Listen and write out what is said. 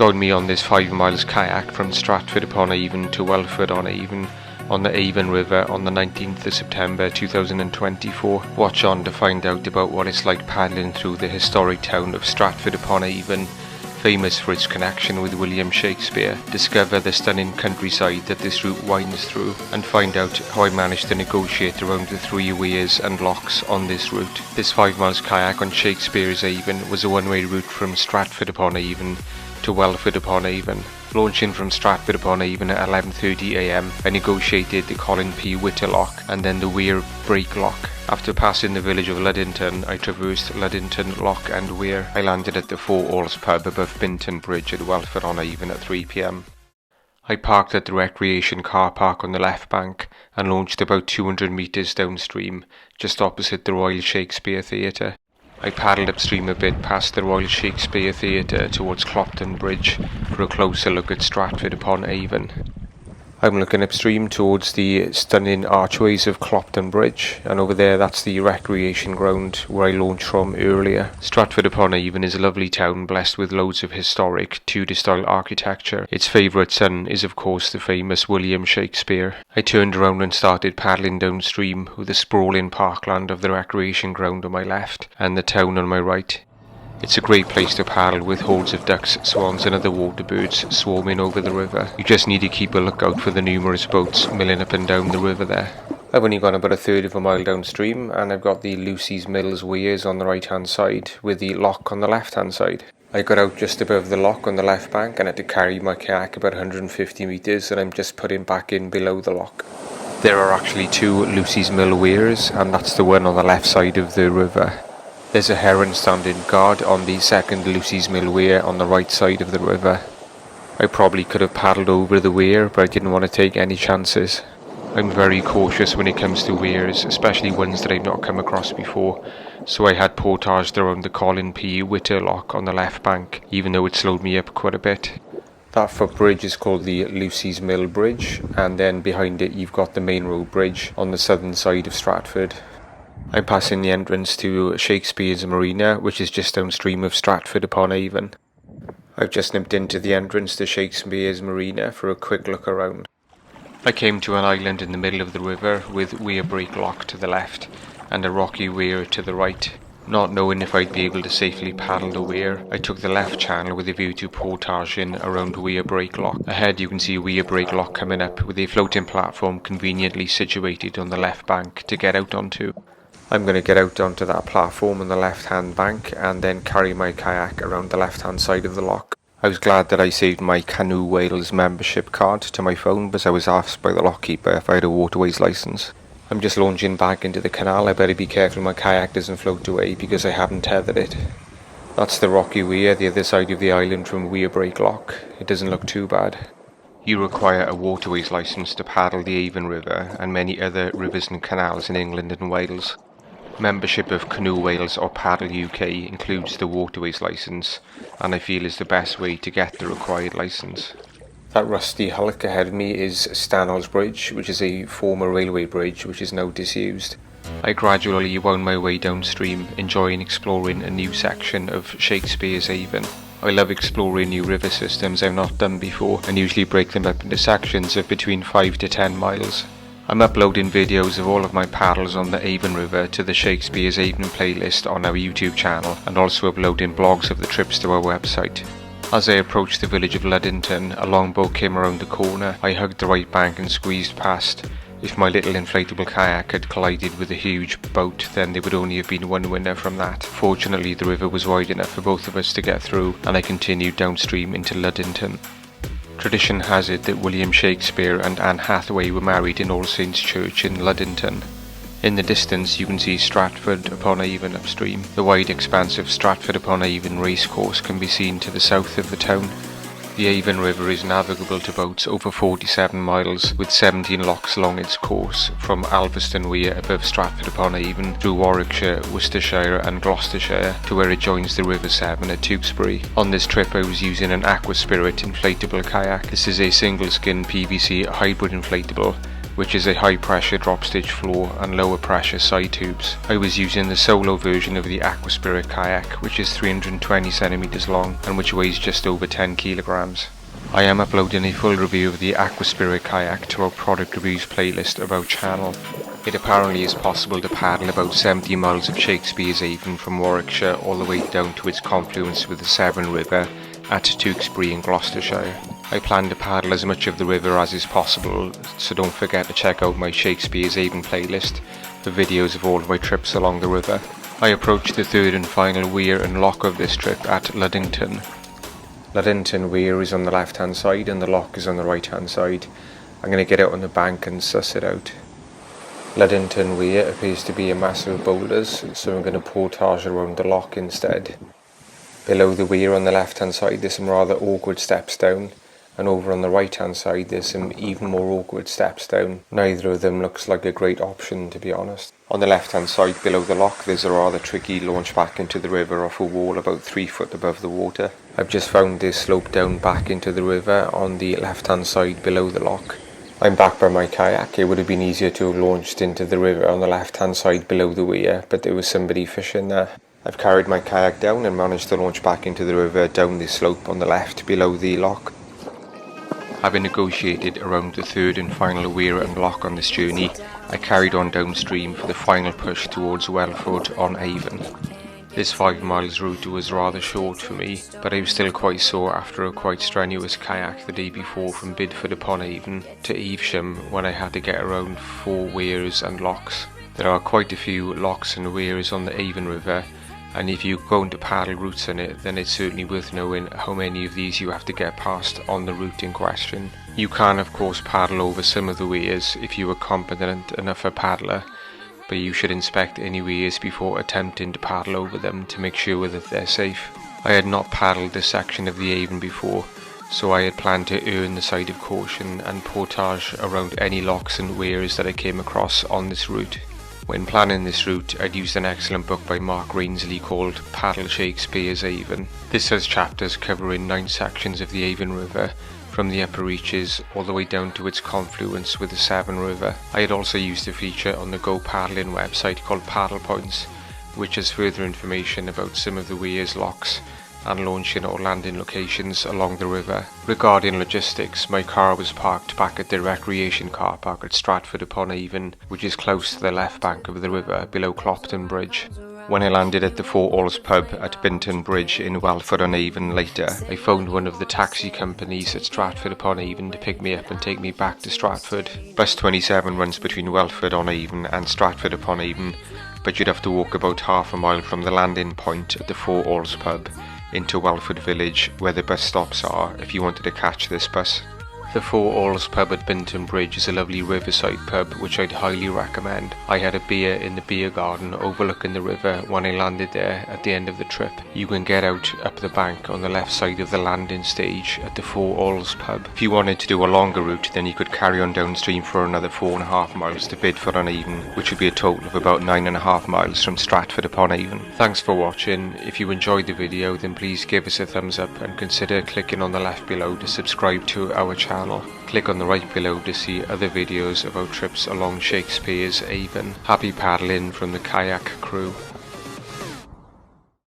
Join me on this 5 miles kayak from Stratford-upon-Avon to Welford-on-Avon on the Avon River on the 19th of September 2024. Watch on to find out about what it's like paddling through the historic town of Stratford-upon-Avon, famous for its connection with William Shakespeare. Discover the stunning countryside that this route winds through, and find out how I managed to negotiate around the 3 weirs and locks on this route. This 5 miles kayak on Shakespeare's Avon was a one-way route from Stratford-upon-Avon to Welford-upon-Avon. Launching from Stratford-upon-Avon at 11:30 am, I negotiated the Colin P. Witter lock and then the Weir break lock. After passing the village of Luddington, I traversed Luddington Lock and Weir. I landed at the Four Alls pub above Binton Bridge at Welford-on-Avon at 3 pm. I parked at the recreation car park on the left bank and launched about 200 metres downstream, just opposite the Royal Shakespeare Theatre. I paddled upstream a bit past the Royal Shakespeare Theatre towards Clopton Bridge for a closer look at Stratford-upon-Avon. I'm looking upstream towards the stunning archways of Clopton Bridge, and over there that's the recreation ground where I launched from earlier. Stratford-upon-Avon is a lovely town blessed with loads of historic Tudor-style architecture. Its favourite son is of course the famous William Shakespeare. I turned around and started paddling downstream with the sprawling parkland of the recreation ground on my left and the town on my right. It's a great place to paddle with hordes of ducks, swans and other water birds swarming over the river. You just need to keep a lookout for the numerous boats milling up and down the river there. I've only gone about a third of a mile downstream and I've got the Lucy's Mills weirs on the right hand side with the lock on the left hand side. I got out just above the lock on the left bank and had to carry my kayak about 150 metres, and I'm just putting back in below the lock. There are actually 2 Lucy's Mill weirs, and that's the one on the left side of the river. There's a heron standing guard on the second Lucy's Mill weir on the right side of the river. I probably could have paddled over the weir, but I didn't want to take any chances. I'm very cautious when it comes to weirs, especially ones that I've not come across before, so I had portaged around the Colin P. Witter lock on the left bank, even though it slowed me up quite a bit. That footbridge is called the Lucy's Mill Bridge, and then behind it you've got the main road bridge on the southern side of Stratford. I'm passing the entrance to Shakespeare's Marina, which is just downstream of Stratford-upon-Avon. I've just nipped into the entrance to Shakespeare's Marina for a quick look around. I came to an island in the middle of the river with Weir Break Lock to the left and a rocky weir to the right. Not knowing if I'd be able to safely paddle the weir, I took the left channel with a view to portaging around Weir Break Lock. Ahead you can see Weir Break Lock coming up with a floating platform conveniently situated on the left bank to get out onto. I'm going to get out onto that platform on the left hand bank and then carry my kayak around the left hand side of the lock. I was glad that I saved my Canoe Wales membership card to my phone, because I was asked by the lockkeeper if I had a waterways licence. I'm just launching back into the canal. I better be careful my kayak doesn't float away because I haven't tethered it. That's the rocky weir, the other side of the island from Weir Break Lock. It doesn't look too bad. You require a waterways licence to paddle the Avon River and many other rivers and canals in England and Wales. Membership of Canoe Wales or Paddle UK includes the waterways licence, and I feel is the best way to get the required licence. That rusty hulk ahead of me is Stanhold's Bridge, which is a former railway bridge which is now disused. I gradually wound my way downstream, enjoying exploring a new section of Shakespeare's Avon. I love exploring new river systems I've not done before, and usually break them up into sections of between 5 to 10 miles. I'm uploading videos of all of my paddles on the Avon River to the Shakespeare's Avon playlist on our YouTube channel, and also uploading blogs of the trips to our website. As I approached the village of Luddington, a longboat came around the corner. I hugged the right bank and squeezed past. If my little inflatable kayak had collided with a huge boat, then there would only have been one winner from that. Fortunately, the river was wide enough for both of us to get through, and I continued downstream into Luddington. Tradition has it that William Shakespeare and Anne Hathaway were married in All Saints Church in Luddington. In the distance you can see Stratford-upon-Avon upstream. The wide expanse of Stratford-upon-Avon racecourse can be seen to the south of the town. The Avon River is navigable to boats over 47 miles, with 17 locks along its course, from Alveston Weir above Stratford-upon-Avon through Warwickshire, Worcestershire and Gloucestershire to where it joins the River Severn at Tewkesbury. On this trip I was using an Aquaspirit inflatable kayak. This is a single skin PVC hybrid inflatable which is a high pressure drop stitch floor and lower pressure side tubes. I was using the solo version of the Shakespeare's Kayak, which is 320 centimeters long and which weighs just over 10 kilograms. I am uploading a full review of the Shakespeare's Kayak to our product reviews playlist of our channel. It apparently is possible to paddle about 70 miles of Shakespeare's Avon from Warwickshire all the way down to its confluence with the Severn River at Tewkesbury in Gloucestershire. I plan to paddle as much of the river as is possible, so don't forget to check out my Shakespeare's Avon playlist for videos of all of my trips along the river. I approached the third and final weir and lock of this trip at Luddington. Luddington Weir is on the left hand side and the lock is on the right hand side. I'm going to get out on the bank and suss it out. Luddington Weir appears to be a mass of boulders, so I'm going to portage around the lock instead. Below the weir on the left hand side there's some rather awkward steps down, and over on the right hand side there's some even more awkward steps down. Neither of them looks like a great option, to be honest. On the left hand side below the lock there's a rather tricky launch back into the river off a wall about 3 foot above the water. I've just found this slope down back into the river on the left hand side below the lock. I'm back by my kayak. It would have been easier to have launched into the river on the left hand side below the weir, but there was somebody fishing there. I've carried my kayak down and managed to launch back into the river down this slope on the left below the lock. Having negotiated around the third and final weir and lock on this journey, I carried on downstream for the final push towards Welford-on-Avon. This 5 miles route was rather short for me, but I was still quite sore after a quite strenuous kayak the day before from Bidford-upon-Avon to Evesham, when I had to get around 4 weirs and locks. There are quite a few locks and weirs on the Avon River, and if you're going to paddle routes on it, then it's certainly worth knowing how many of these you have to get past on the route in question. You can of course paddle over some of the weirs if you are competent enough a paddler, but you should inspect any weirs before attempting to paddle over them to make sure that they're safe. I had not paddled this section of the Avon before, so I had planned to err on the side of caution and portage around any locks and weirs that I came across on this route. When planning this route, I'd used an excellent book by Mark Rainsley called Paddle Shakespeare'S Avon. This has chapters covering 9 sections of the Avon River, from the upper reaches all the way down to its confluence with the Severn River. I had also used a feature on the Go Paddling website called Paddle Points, which has further information about some of the weirs, locks and launching or landing locations along the river. Regarding logistics, my car was parked back at the recreation car park at Stratford-upon-Avon, which is close to the left bank of the river below Clopton Bridge. When I landed at the Four Alls pub at Binton Bridge in Welford-on-Avon later, I phoned one of the taxi companies at Stratford-upon-Avon to pick me up and take me back to Stratford. Bus 27 runs between Welford-on-Avon and Stratford-upon-Avon, but you'd have to walk about half a mile from the landing point at the Four Alls pub into Welford village, where the bus stops are, if you wanted to catch this bus. The Four Alls pub at Binton Bridge is a lovely riverside pub which I'd highly recommend. I had a beer in the beer garden overlooking the river when I landed there at the end of the trip. You can get out up the bank on the left side of the landing stage at the Four Alls pub. If you wanted to do a longer route, then you could carry on downstream for another 4.5 miles to Bidford-on-Avon, which would be a total of about 9.5 miles from Stratford-upon-Avon. Thanks for watching. If you enjoyed the video, then please give us a thumbs up and consider clicking on the left below to subscribe to our channel. Click on the right below to see other videos of our trips along Shakespeare's Avon. Happy paddling from the kayak crew.